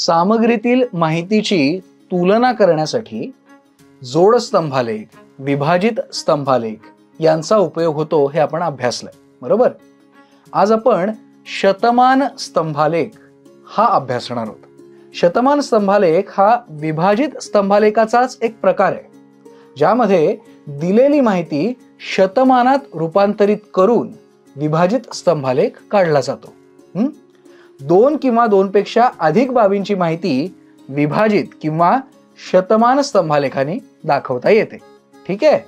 सामग्रीतील माहितीची तुलना करण्यासाठी जोड स्तंभालेख, विभाजित स्तंभालेख यांचा उपयोग होतो हे आपण अभ्यासलंय, बरोबर? आज आपण शतमान स्तंभालेख हा अभ्यासणार आहोत. शतमान स्तंभालेख हा विभाजित स्तंभालेखाचाच एक प्रकार आहे, ज्यामध्ये दिलेली माहिती शतमानात रूपांतरित करून विभाजित स्तंभालेख काढला जातो. दोन किंवा दोनपेक्षा अधिक बाबींची माहिती विभाजित किंवा शतमान स्तंभालेखाने दाखवता येते. ठीक आहे,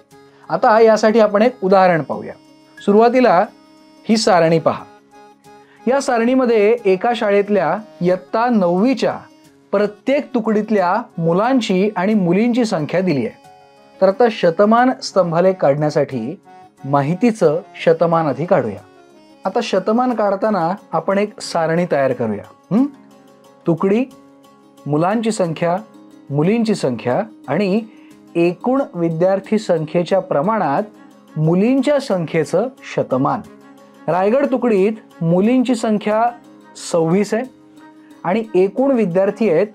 आता यासाठी आपण एक उदाहरण पाहूया. सुरुवातीला ही सारणी पहा. या सारणीमध्ये एका शाळेतल्या इयत्ता 9वीच्या प्रत्येक तुकडीतल्या मुलांची आणि मुलींची संख्या दिली आहे. तर आता शतमान स्तंभालेख काढण्यासाठी माहितीचं शतमान आधी काढूया. आता शतमान काढताना आपण एक सारणी तयार करूया. तुकडी, मुलांची संख्या, मुलींची संख्या आणि एकूण विद्यार्थी संख्येच्या प्रमाणात मुलींच्या संख्येचं शतमान. रायगड तुकडीत मुलींची संख्या 26 आहे आणि एकूण विद्यार्थी आहेत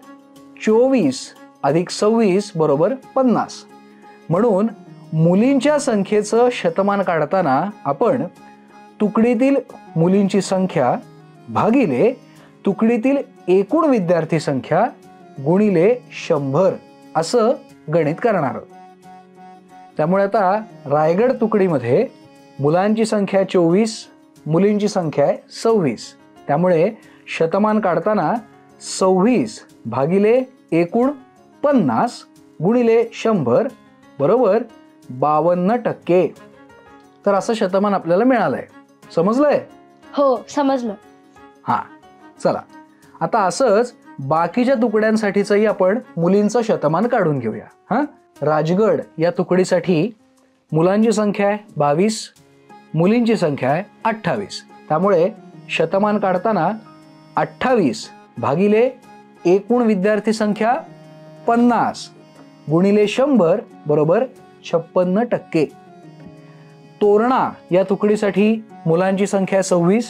24 अधिक 26 बरोबर 50. म्हणून मुलींच्या संख्येचं शतमान काढताना आपण तुकडीतील मुलींची संख्या भागिले तुकडीतील एकूण विद्यार्थी संख्या गुणिले 100 असं गणित करणार आहोत. त्यामुळे आता रायगड तुकडीमध्ये मुलांची संख्या 24, मुलींची संख्या आहे 26. त्यामुळे शतमान काढताना 26 भागिले एकूण 50 गुणिले 100 बरोबर 52%. तर असं शतमान आपल्याला मिळालंय. समजलंय? हो, समजलं. हा, चला आता असंच बाकीच्या तुकड्यांसाठीचंही आपण मुलींचं शतमान काढून घेऊया. राजगड या तुकडीसाठी मुलांची संख्या आहे 22, मुलींची संख्या आहे 28. त्यामुळे शतमान काढताना 28 भागिले एकूण विद्यार्थी संख्या 50 गुणिले 100 बरोबर 56%. तोरणा या तुकडीसाठी मुलांची संख्या 26,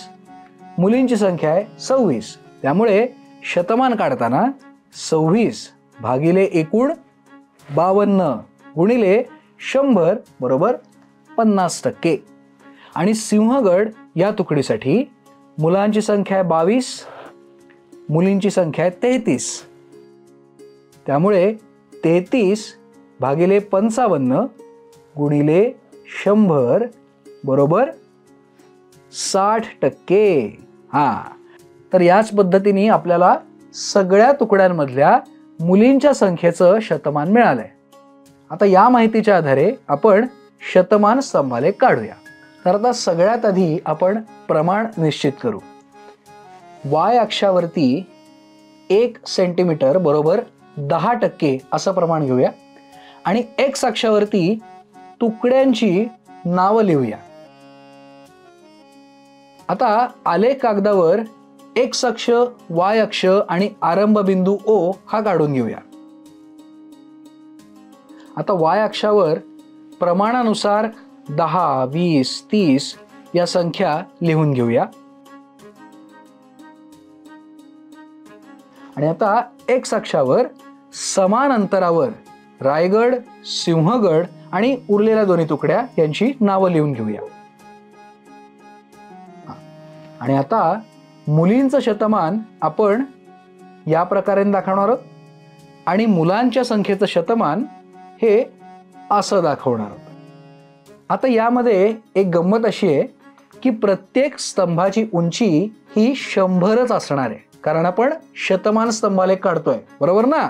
मुलींची संख्या आहे 26. त्यामुळे शतमान काढताना 26 भागिले एकूण 52 गुणिले 100 बरोबर 50%. आणि सिंहगड या तुकडीसाठी मुलांची संख्या आहे 22, मुलींची संख्या आहे 33. त्यामुळे 33 भागिले 55 गुणिले 100 बरोबर 60%. तर याच पद्धतीने आपल्याला सगळ्या तुकड्यांमधल्या मुलींच्या संख्येचं शतमान मिळालंय. आता या माहितीच्या आधारे आपण शतमान स्तंभालेख काढूया. तर आता सगळ्यात आधी आपण प्रमाण निश्चित करू. वाय अक्षावरती 1 सेंटीमीटर बरोबर 10% असं प्रमाण घेऊया आणि एक्स अक्षावरती तुकड्यांची नावं लिहूया. आता आलेख कागदावर एक्स अक्ष, वाय अक्ष आणि आरंभ बिंदू O हा काढून घेऊया. आता वाय अक्षावर प्रमाणानुसार 10, 20, 30 या संख्या लिहून घेऊया. आणि आता एक्स अक्षावर समान अंतरावर रायगड, सिंहगड आणि उरलेल्या दोन्ही तुकड्या यांची नावं लिहून घेऊया. आणि आता मुलींचं शतमान आपण या प्रकारे दाखवणार आहोत आणि मुलांच्या संख्येचं शतमान हे असं दाखवणार आहोत. आता यामध्ये एक गंमत अशी आहे की प्रत्येक स्तंभाची उंची ही 100च असणार आहे, कारण आपण शतमान स्तंभालेख काढतोय, बरोबर ना?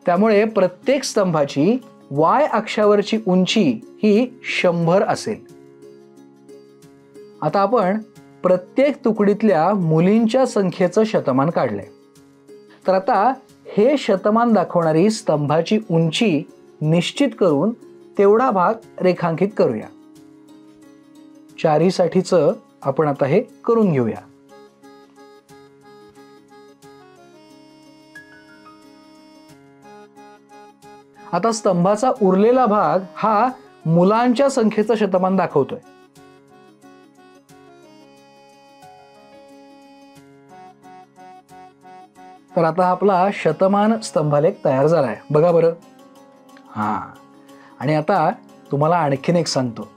त्यामुळे प्रत्येक स्तंभाची वाय अक्षावरची उंची ही 100 असेल. आता आपण प्रत्येक तुकडीतल्या मुलींच्या संख्येचं शतमान काढलंय. तर आता हे शतमान दाखवणारी स्तंभाची उंची निश्चित करून तेवढा भाग रेखांकित करूया. चारीसाठीचं आपण आता हे करून घेऊया. आता स्तंभाचा उरलेला भाग हा मुलांच्या संख्येचं शतमान दाखवतोय. तर आता आपला शतमान स्तंभालेख तयार झाला आहे, बघा बरं. हां, आणि आता तुम्हाला आणखीन एक सांगतो.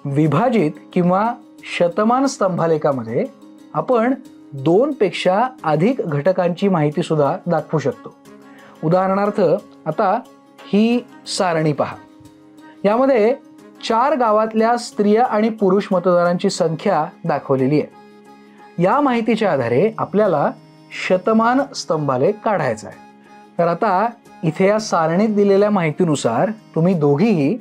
विभाजित किंवा शतमान स्तंभालेखामध्ये आपण 2 पेक्षा अधिक घटकांची माहिती सुद्धा दाखवू शकतो. उदाहरणार्थ आता ही सारणी पहा. यामध्ये 4 गावातल्या स्त्रिया आणि पुरुष मतदारांची संख्या दाखवलेली आहे. या माहितीच्या आधारे आपल्याला शतमान स्तंभालेख काढायचा आहे. तर आता इथे या सारणीत दिलेल्या माहितीनुसार तुम्ही दोघीही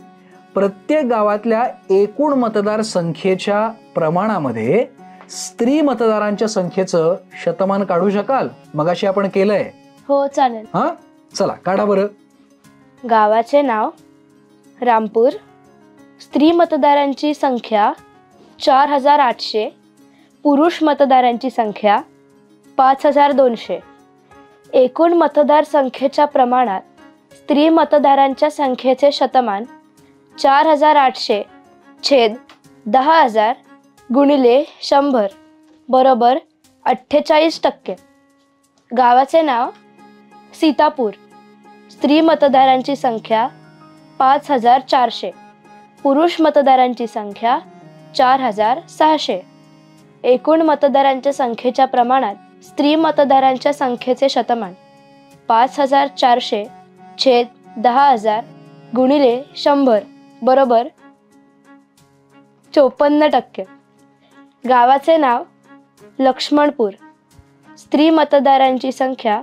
प्रत्येक गावातल्या एकूण मतदार संख्येच्या प्रमाणामध्ये स्त्री मतदारांच्या संख्येचं शतमान काढू शकाल? मगाशी आपण केलंय. हो चालेल. हां, चला काढा बरं. गावाचे नाव रामपूर. स्त्री मतदारांची संख्या 4800. पुरुष मतदारांची संख्या 5200. एकूण मतदार संख्येच्या प्रमाणात स्त्री मतदारांच्या संख्येचे शतमान 4800 छेद 10,000 गुणिले 100 बरोबर 48%. गावाचे नाव सीतापूर. स्त्री मतदारांची संख्या 5400. पुरुष मतदारांची संख्या 4600. एकूण मतदारांच्या संख्येच्या प्रमाणात स्त्री मतदारांच्या संख्येचे शतमान 5400 छेद 10,000 गुणिले 100 बरोबर 54%. गावाचे नाव लक्ष्मणपूर. स्त्री मतदारांची संख्या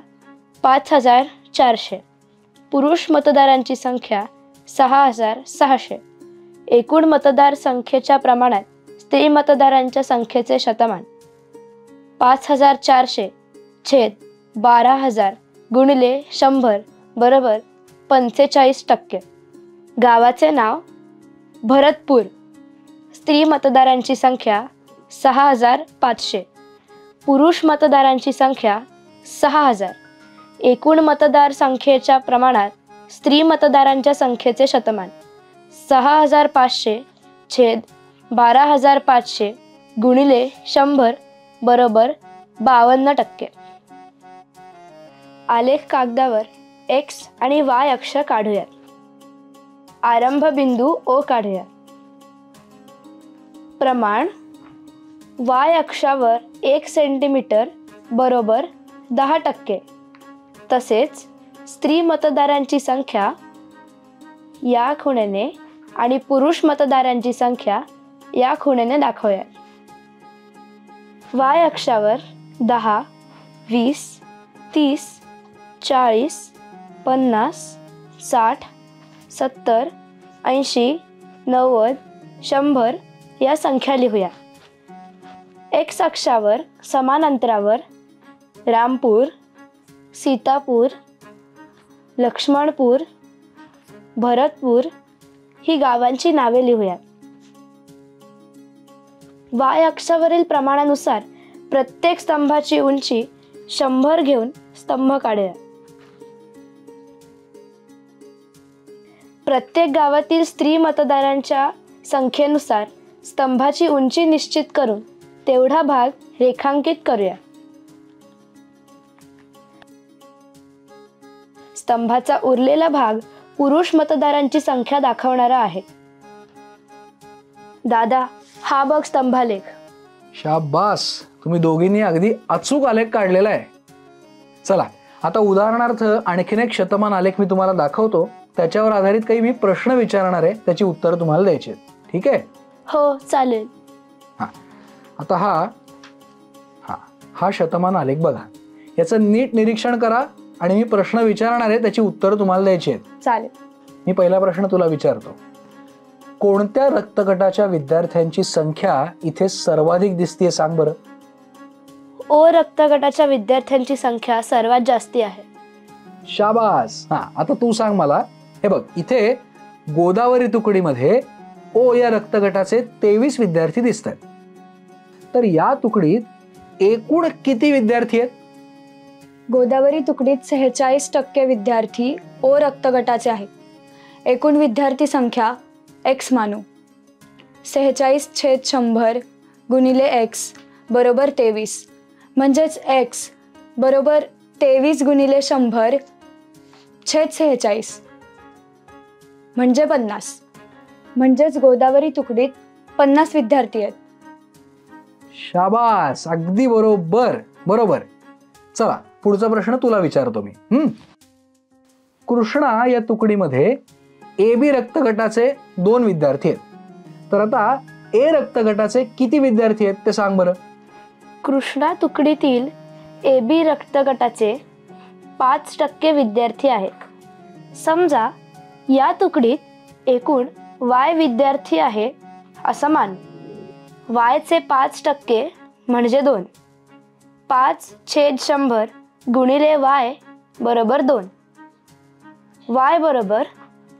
5400. पुरुष मतदारांची संख्या 6600. एकूण मतदार संख्येच्या प्रमाणात स्त्री मतदारांच्या संख्येचे शतमान 5400 छेद 12,000 गुणिले 100 बरोबर 45%. गावाचे नाव भरतपूर. स्त्री मतदारांची संख्या 6500. पुरुष मतदारांची संख्या 6000. एकूण मतदार संख्येच्या प्रमाणात स्त्री मतदारांच्या संख्येचे शतमान 6500 छेद 12500 गुणिले 100 बरोबर 52%. आलेख कागदावर X आणि Y अक्ष काढूयात. आरंभ बिंदू O काढूया. प्रमाण Y अक्षावर 1 सेंटीमीटर बरोबर 10%. तसेच स्त्री मतदारांची संख्या या खुणेने आणि पुरुष मतदारांची संख्या या खुणेने दाखवूया. Y अक्षावर 10, 20, 30, 40, 50, 60, 70, 80, 90, 100 या संख्या लिहूया. X अक्षावर समान अंतरावर रामपूर, सीतापूर, लक्ष्मणपूर, भरतपूर ही गावांची नावे लिहूया. Y अक्षावरील प्रमाणानुसार प्रत्येक स्तंभाची उंची 100 घेऊन स्तंभ काढूया. प्रत्येक गावातील स्त्री मतदारांच्या संख्येनुसार स्तंभाची उंची निश्चित करून तेवढा भाग रेखांकित करूया. स्तंभाचा उरलेला भाग पुरुष मतदारांची संख्या दाखवणारा आहे. दादा, हा बघ स्तंभालेख. शाबास, तुम्ही दोघींनी अगदी अचूक आलेख काढलेला आहे. चला आता उदाहरणार्थ आणखीन एक शतमान आलेख मी तुम्हाला दाखवतो. त्याच्यावर आधारित काही मी प्रश्न विचारणार आहे, त्याची उत्तरं तुम्हाला द्यायची आहेत. ठीक आहे? हो चालेल. आता हा शतमान आलेख बघा. याचं नीट निरीक्षण करा आणि मी प्रश्न विचारणार आहे, त्याची उत्तरं तुम्हाला द्यायची आहेत. चालेल. मी पहिला प्रश्न तुला विचारतो. कोणत्या रक्तगटाच्या विद्यार्थ्यांची संख्या इथे सर्वाधिक दिसतेय सांग बरं? O रक्तगटाच्या विद्यार्थ्यांची संख्या सर्वात जास्ती आहे. शाबास. आता तू सांग मला. हे बघ, इथे गोदावरी तुकडीमध्ये O या रक्तगटाचे 23 विद्यार्थी दिसत आहेत. तर या तुकडीत एकूण किती विद्यार्थी आहेत? गोदावरी तुकडीत 46% विद्यार्थी O रक्तगटाचे आहेत. एकूण विद्यार्थी संख्या X मानू. 46/100 गुणिले X बरोबर 23, म्हणजेच X बरोबर 23 गुणिले 100 छेद 46 म्हणजे 50. म्हणजेच गोदावरी तुकडीत 50 विद्यार्थी आहेत. शाबास, अगदी बरोबर. बरोबर. चला पुढचा प्रश्न तुला विचारतो मी. कृष्णा या तुकडीमध्ये ए बी रक्त गटाचे 2 विद्यार्थी आहेत. तर आता ए रक्त गटाचे किती विद्यार्थी आहेत ते सांग बरं. कृष्णा तुकडीतील ए बी रक्त गटाचे 5% विद्यार्थी आहेत. समजा या तुकडीत एकूण वाय विद्यार्थी आहे असं मान. वायचे 5% म्हणजे 2. 5/100 गुणिले वाय बरोबर 2. वाय बरोबर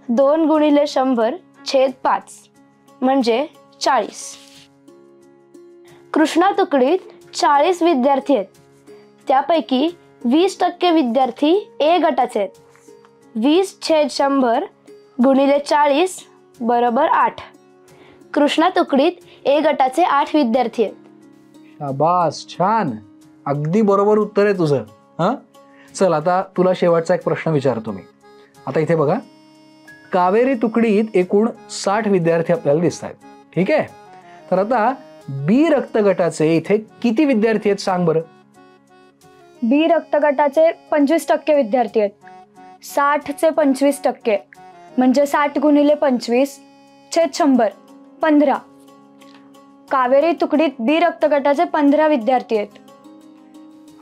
2 गुणिले 100 छेद 5 म्हणजे 40. कृष्णा तुकडीत 40 विद्यार्थी आहेत. त्यापैकी 20% विद्यार्थी ए गटाचे आहेत. 20/100 गुणिले 40 बरोबर 8. कृष्णा तुकडीत ए गटाचे 8 विद्यार्थी आहेत. शाबास, छान, अगदी बरोबर उत्तर आहे तुझं. चल आता तुला शेवटचा एक प्रश्न विचारतो मी. आता इथे बघा, कावेरी तुकडीत एकूण 60 विद्यार्थी आपल्याला दिसत आहेत. ठीक आहे. तर आता बी रक्त गटाचे इथे किती विद्यार्थी आहेत सांग बरं. बी रक्त गटाचे 25% विद्यार्थी आहेत. 60चे 25% म्हणजे 60 गुणिले 25 छेद 100 15. कावेरी तुकडीत बी रक्त गटाचे 15 विद्यार्थी आहेत.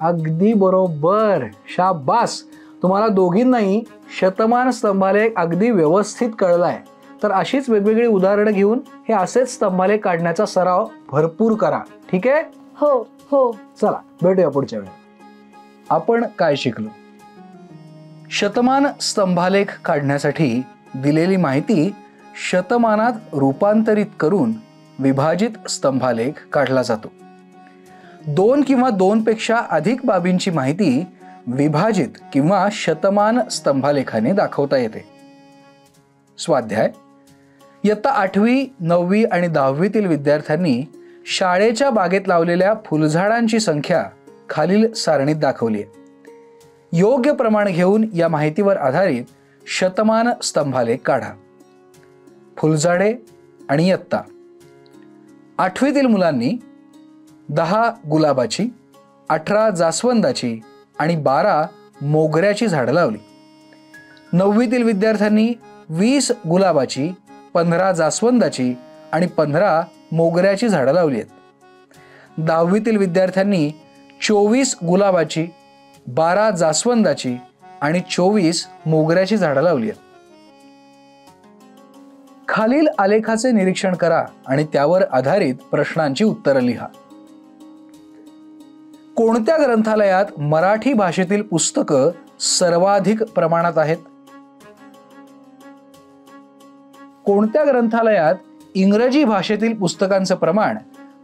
अगदी बरोबर, शाबास. तुम्हाला दोघींनाही शतमान स्तंभालेख अगदी व्यवस्थित कळलाय. तर अशीच वेगवेगळी उदाहरणं घेऊन हे असेच स्तंभालेख काढण्याचा सराव भरपूर करा. ठीक आहे. हो हो. चला भेटूया पुढच्या वेळी. आपण काय शिकलो. शतमान स्तंभालेख काढण्यासाठी दिलेली माहिती शतमानात रूपांतरित करून विभाजित स्तंभालेख काढला जातो. 2 किंवा 2 पेक्षा अधिक बाबींची माहिती विभाजित किंवा शतमान स्तंभालेखाने दाखवता येते. स्वाध्याय. इयत्ता 8वी, 9वी आणि 10वीतील विद्यार्थ्यांनी शाळेच्या बागेत लावलेल्या फुलझाडांची संख्या खालील सारणीत दाखवली आहे. योग्य प्रमाण घेऊन या माहितीवर आधारित शतमान स्तंभालेख काढा. फुलझाडे आणि इयत्ता. 8वीतील मुलांनी 10 गुलाबाची, 18 जास्वंदाची आणि 12 मोगऱ्याची झाडं लावली. 9वीतील विद्यार्थ्यांनी 20 गुलाबाची, 15 जास्वंदाची आणि 15 मोगऱ्याची झाडं लावली आहेत. 10वीतील विद्यार्थ्यांनी 24 गुलाबाची, 12 जास्वंदाची आणि 24 मोगऱ्याची झाडं लावली आहेत. खालील आलेखाचे निरीक्षण करा आणि त्यावर आधारित प्रश्नांची उत्तरं लिहा. कोणत्या ग्रंथालयात मराठी भाषेतील पुस्तकं सर्वाधिक प्रमाणात आहेत. कोणत्या ग्रंथालयात इंग्रजी भाषेतील पुस्तकांचं प्रमाण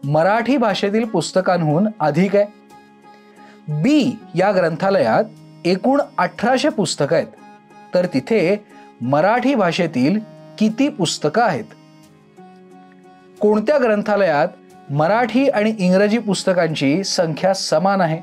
मराठी भाषेतील पुस्तकांहून अधिक आहे. बी या ग्रंथालयात एकूण 1800 पुस्तकं आहेत. तर तिथे मराठी भाषेतील किती पुस्तकं आहेत. कोणत्या ग्रंथालयात मराठी आणि इंग्रजी पुस्तकांची संख्या समान आहे.